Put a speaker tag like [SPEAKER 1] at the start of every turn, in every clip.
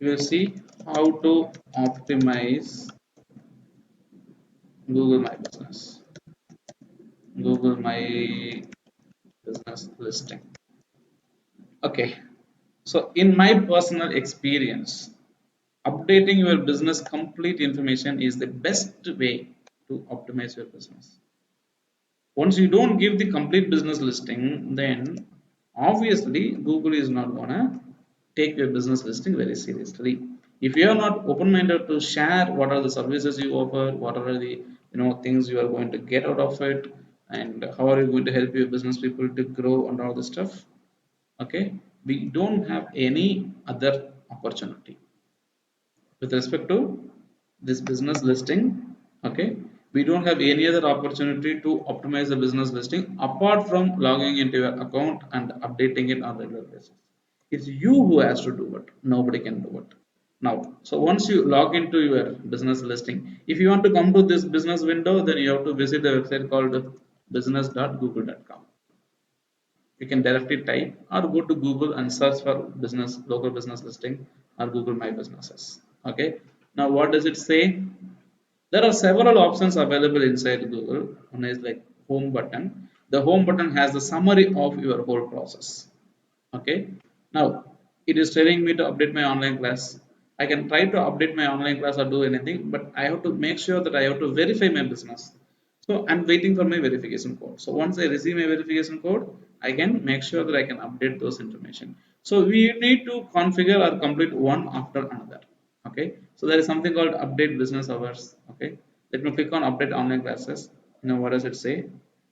[SPEAKER 1] You will see how to optimize Google My Business. Google My Business listing. Okay. So in my personal experience, updating your business complete information is the best way to optimize your business. Once you don't give the complete business listing, then obviously Google is not gonna take your business listing very seriously. If you are not open-minded to share what are the services you offer, what are the things you are going to get out of it, and how are you going to help your business people to grow and all this stuff, okay, we don't have any other opportunity with respect to this business listing. Okay, we don't have any other opportunity to optimize the business listing apart from logging into your account and updating it on a regular basis. It's you who has to do it, nobody can do it now. So once you log into your business listing, if you want to come to this business window, then you have to visit the website called business.google.com. You can directly type or go to Google and search for business local business listing or Google My Businesses. Okay, now what does it say? There are several options available inside Google. One is like home button. The home button has the summary of your whole process. Okay, now it is telling me to update my online class. I can try to update my online class or do anything, but I have to make sure that I have to verify my business. So I'm waiting for my verification code. So once I receive my verification code, I can make sure that I can update those information. So we need to configure or complete one after another. Okay, so there is something called update business hours. Okay, let me click on update online classes. Now what does it say?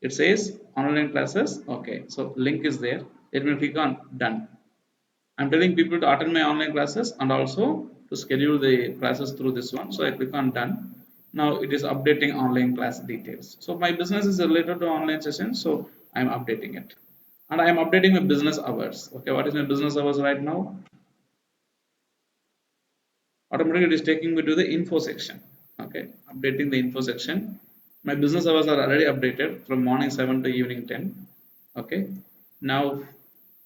[SPEAKER 1] It says online classes. Okay, so link is there. Let me click on done. I'm telling people to attend my online classes and also to schedule the classes through this one. So I click on done. Now it is updating online class details. So my business is related to online sessions, so I'm updating it. And I am updating my business hours. Okay, what is my business hours right now? Automatically it is taking me to the info section. Okay, updating the info section. My business hours are already updated from morning 7 to evening 10. Okay, now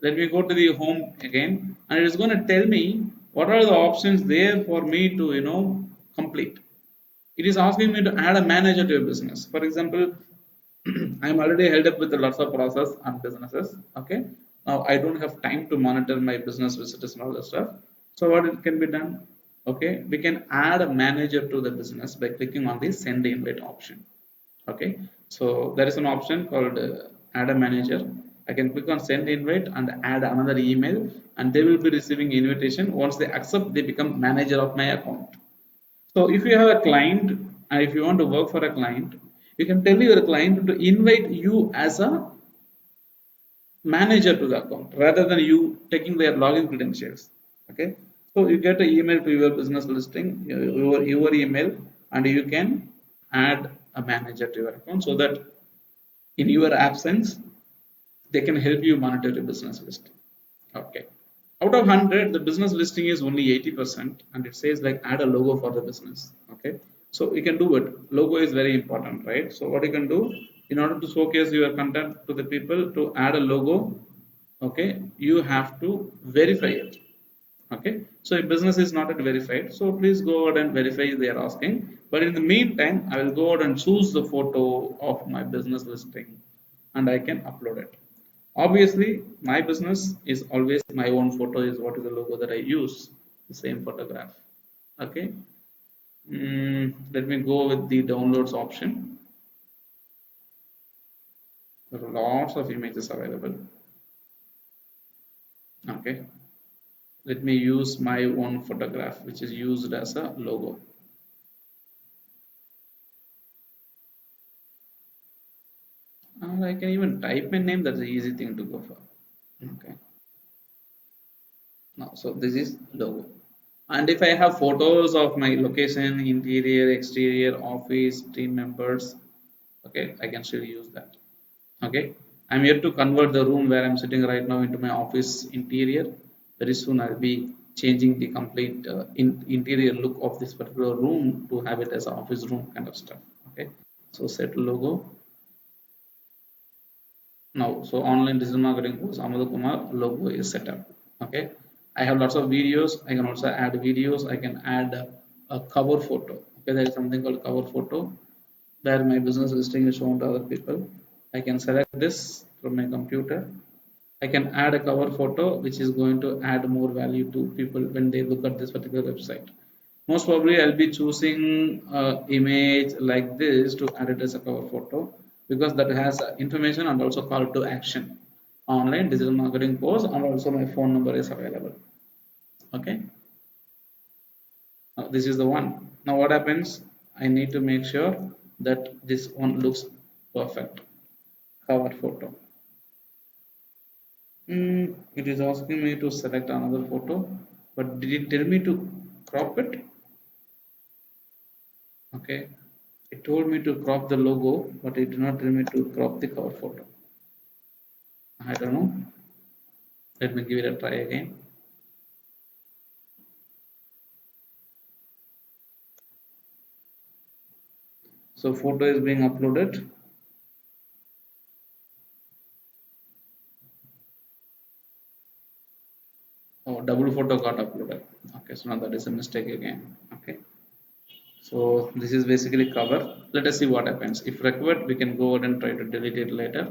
[SPEAKER 1] let me go to the home again, and it is going to tell me what are the options there for me to complete. It is asking me to add a manager to your business. For example, I'm already held up with lots of process and businesses. Okay, now I don't have time to monitor my business visitors and all that stuff. So what it can be done? Okay, we can add a manager to the business by clicking on the send invite option. Okay, so there is an option called add a manager. I can click on send invite and add another email, and they will be receiving invitation. Once they accept, they become manager of my account. So if you have a client and if you want to work for a client, you can tell your client to invite you as a manager to the account rather than you taking their login credentials. Okay, so you get an email to your business listing, your email, and you can add a manager to your account so that in your absence they can help you monitor your business listing. Okay, out of 100 the business listing is only 80%, and it says like add a logo for the business. Okay, so you can do it. Logo is very important, right? So what you can do in order to showcase your content to the people, to add a logo, okay, you have to verify it. Okay, so if business is not yet verified, so please go ahead and verify, they are asking. But in the meantime, I will go ahead and choose the photo of my business listing and I can upload it. Obviously my business is always my own photo is what is the logo that I use, the same photograph. Okay, let me go with the downloads option. There are lots of images available. Okay, let me use my own photograph which is used as a logo. I can even type my name. That's an easy thing to go for. Okay, now so this is logo. And if I have photos of my location, interior, exterior, office, team members, okay, I can still use that. Okay, I'm here to convert the room where I'm sitting right now into my office interior. Very soon I'll be changing the complete interior look of this particular room to have it as an office room kind of stuff. Okay, so set logo. Now so online digital marketing course Amada Kumar logo is set up. Okay, I have lots of videos. I can also add videos. I can add a cover photo. Okay, there is something called cover photo where my business listing is shown to other people. I can select this from my computer. I can add a cover photo which is going to add more value to people when they look at this particular website. Most probably I'll be choosing a image like this to add it as a cover photo because that has information and also call to action. Online digital marketing course and also my phone number is available. Okay, now this is the one. Now what happens? I need to make sure that this one looks perfect. Cover photo. It is asking me to select another photo, but did it tell me to crop it? Okay, it told me to crop the logo, but it did not tell me to crop the cover photo. I don't know. Let me give it a try again. So photo is being uploaded. Oh, double photo got uploaded. Okay, so now that is a mistake again. Okay. So this is basically cover. Let us see what happens. If required, we can go ahead and try to delete it later.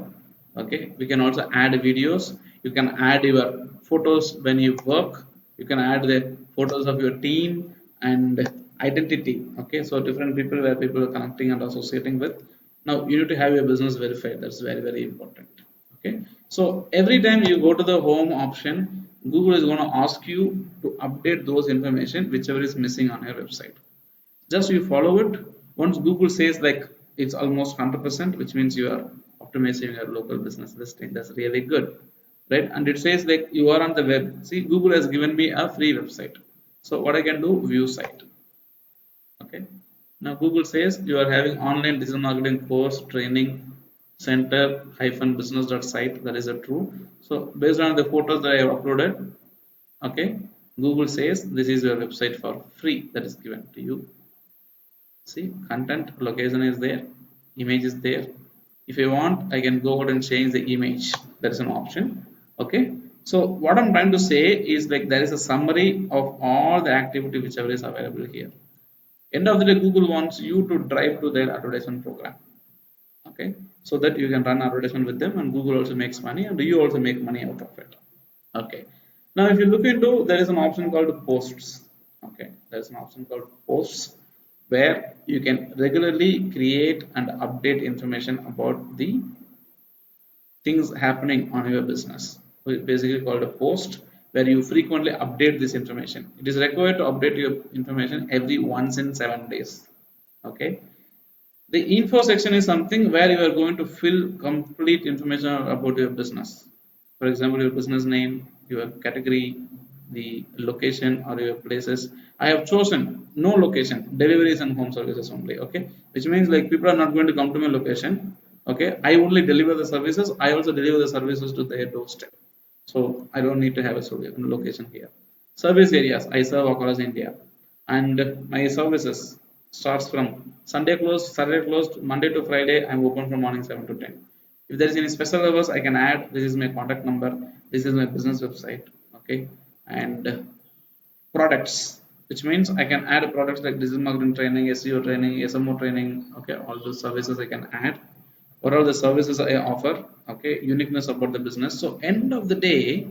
[SPEAKER 1] Okay. We can also add videos. You can add your photos when you work. You can add the photos of your team and identity. Okay. So different people where people are connecting and associating with. Now you need to have your business verified. That's very, very important. Okay. So every time you go to the home option, Google is going to ask you to update those information whichever is missing on your website. Just you follow it. Once Google says like it's almost 100%, which means you are optimizing your local business listing. That's really good, right? And it says like you are on the web. See, Google has given me a free website. So what I can do, view site. Okay, now Google says you are having online digital marketing course training center hyphen business dot site. That is a true. So based on the photos that I have uploaded, okay, Google says this is your website for free that is given to you. See, content location is there, image is there. If I want, I can go out and change the image. That is an option. Okay, so what I'm trying to say is like there is a summary of all the activity whichever is available here. End of the day, Google wants you to drive to their advertisement program. Okay, so that you can run advertisement with them and Google also makes money and you also make money out of it. Okay, now if you look into, there is an option called posts. Okay, there is an option called posts where you can regularly create and update information about the things happening on your business. So it's basically called a post where you frequently update this information. It is required to update your information every once in 7 days. Okay, the info section is something where you are going to fill complete information about your business. For example, your business name, your category, the location or your places. I have chosen no location, deliveries and home services only. Okay, which means like people are not going to come to my location. Okay, I only deliver the services. I also deliver the services to their doorstep. So I don't need to have a location here. Service areas, I serve across India, and my services starts from Sunday closed, Saturday closed, Monday to Friday. I'm open from morning 7 to 10. If there is any special hours, I can add. This is my contact number. This is my business website. Okay, and products, which means I can add products like digital marketing training, SEO training, SMO training. Okay, all those services I can add. What are the services I offer? Okay, uniqueness about the business. So end of the day,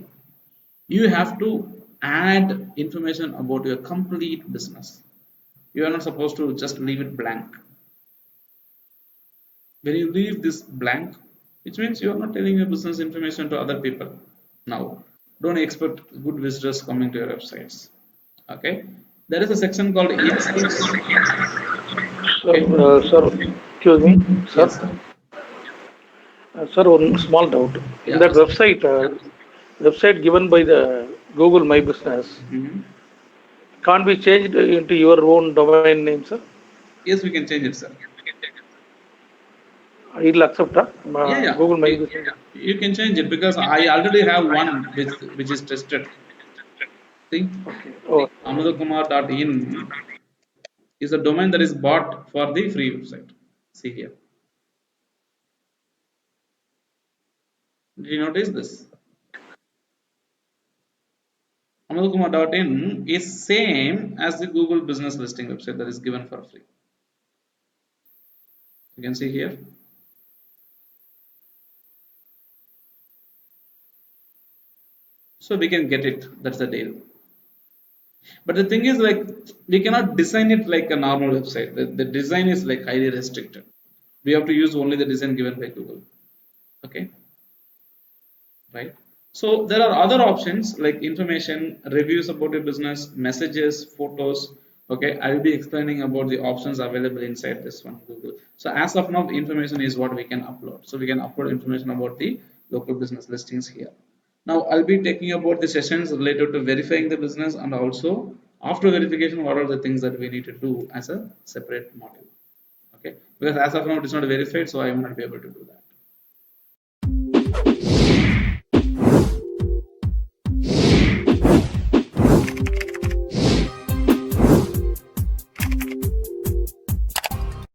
[SPEAKER 1] you have to add information about your complete business. You are not supposed to just leave it blank. When you leave this blank, which means you are not telling your business information to other people. Now, don't expect good visitors coming to your websites. Okay, there is a section called insights.
[SPEAKER 2] So,
[SPEAKER 1] Okay,
[SPEAKER 2] sir, excuse me, sir.
[SPEAKER 1] yes, sir.
[SPEAKER 2] Sir, one small doubt. In
[SPEAKER 1] Yeah,
[SPEAKER 2] that
[SPEAKER 1] ask.
[SPEAKER 2] website given by the Google My Business,
[SPEAKER 1] Mhm.
[SPEAKER 2] can't be changed into your own domain name, sir?
[SPEAKER 1] Yes, we can change it, sir.
[SPEAKER 2] It'll accept
[SPEAKER 1] Yeah, yeah.
[SPEAKER 2] Google My Business.
[SPEAKER 1] You can change it because I already have one which is tested. See,
[SPEAKER 2] Okay. Oh,
[SPEAKER 1] amudakumar.in is a domain that is bought for the free website. See here. Did you notice this? amadkumar.in is same as the Google business listing website that is given for free. You can see here. So we can get it. That's the deal. But the thing is, like, we cannot design it like a normal website. The design is like highly restricted. We have to use only the design given by Google. Okay, right? So there are other options like information, reviews about your business, messages, photos. Okay, I will be explaining about the options available inside this one Google. So as of now, information is what we can upload. So we can upload information about the local business listings here. Now I'll be taking about the sessions related to verifying the business, and also after verification, what are the things that we need to do as a separate module. Okay, because as of now it is not verified, so I will not be able to do that.